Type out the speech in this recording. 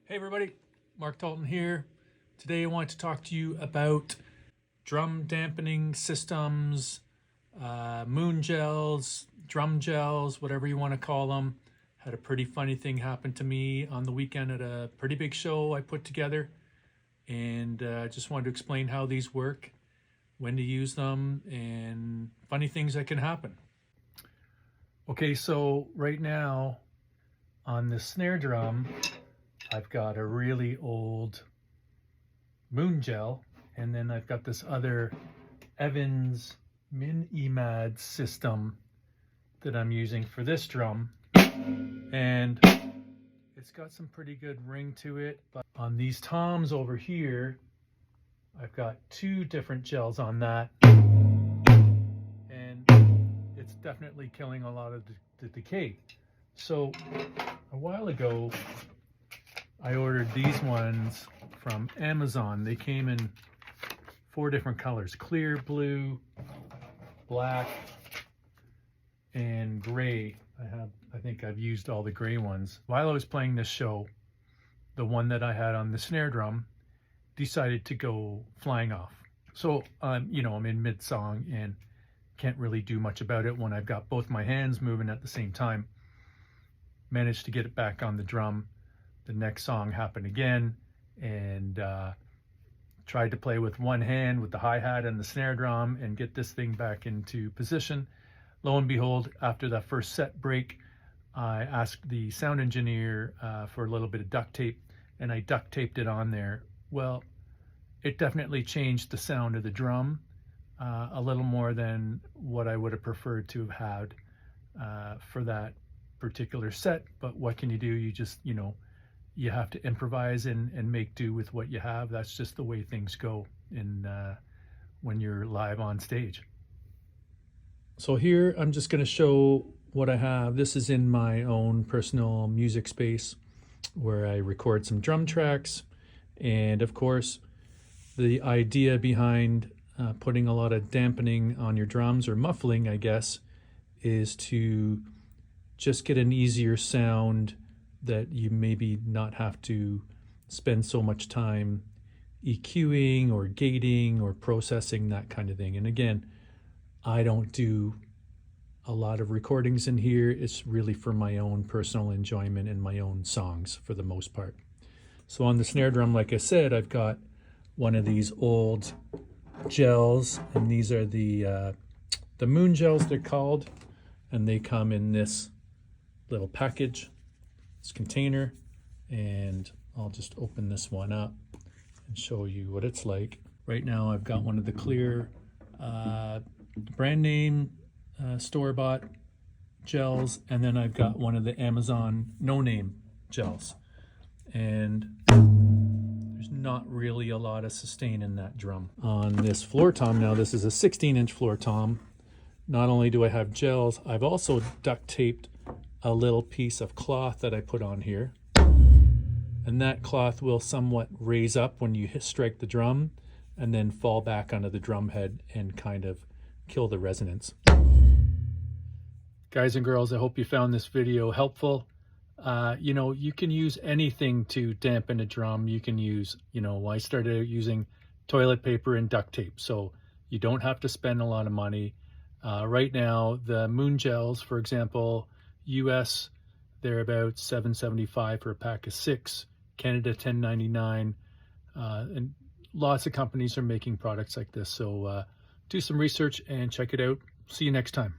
Hey everybody, Mark Dalton here. Today I want to talk to you about drum dampening systems, moon gels, drum gels, whatever you want to call them. Had a pretty funny thing happen to me on the weekend at a pretty big show I put together, and just wanted to explain how these work, when to use them, and funny things that can happen. Okay, so right now on the snare drum, I've got a really old moon gel, and then I've got this other Evans Min EMAD system that I'm using for this drum, and it's got some pretty good ring to it. But on these toms over here, I've got two different gels on that, and it's definitely killing a lot of the decay. So a while ago I ordered these ones from Amazon. They came in 4 different colors: clear, blue, black, and gray. I think I've used all the gray ones. While I was playing this show, the one that I had on the snare drum decided to go flying off. So I'm in mid-song and can't really do much about it when I've got both my hands moving at the same time. Managed to get it back on the drum. The next song happened again, and tried to play with one hand with the hi-hat and the snare drum and get this thing back into position. Lo and behold, after that first set break, I asked the sound engineer for a little bit of duct tape, and I duct taped it on there. Well, it definitely changed the sound of the drum a little more than what I would have preferred to have had for that particular set. But what can you do? You just, you have to improvise and make do with what you have. That's just the way things go when you're live on stage. So here I'm just going to show what I have. This is in my own personal music space where I record some drum tracks. And of course, the idea behind putting a lot of dampening on your drums, or muffling, I guess, is to just get an easier sound that you maybe not have to spend so much time EQing or gating or processing, that kind of thing. And again, I don't do a lot of recordings in here. It's really for my own personal enjoyment and my own songs for the most part. So on the snare drum, like I said, I've got one of these old gels, and these are the moon gels, they're called, and they come in this little package, this container, and I'll just open this one up and show you what it's like. Right now I've got one of the clear brand name store-bought gels, and then I've got one of the Amazon no-name gels, and there's not really a lot of sustain in that drum. On this floor tom, now this is a 16-inch floor tom, not only do I have gels, I've also duct taped a little piece of cloth that I put on here, and that cloth will somewhat raise up when you strike the drum and then fall back onto the drum head and kind of kill the resonance. Guys and girls, I hope you found this video helpful. You can use anything to dampen a drum. You can use, I started out using toilet paper and duct tape, so you don't have to spend a lot of money. Right now, the moon gels, for example, US, they're about $7.75 for a pack of 6. Canada, $10.99. And lots of companies are making products like this. So do some research and check it out. See you next time.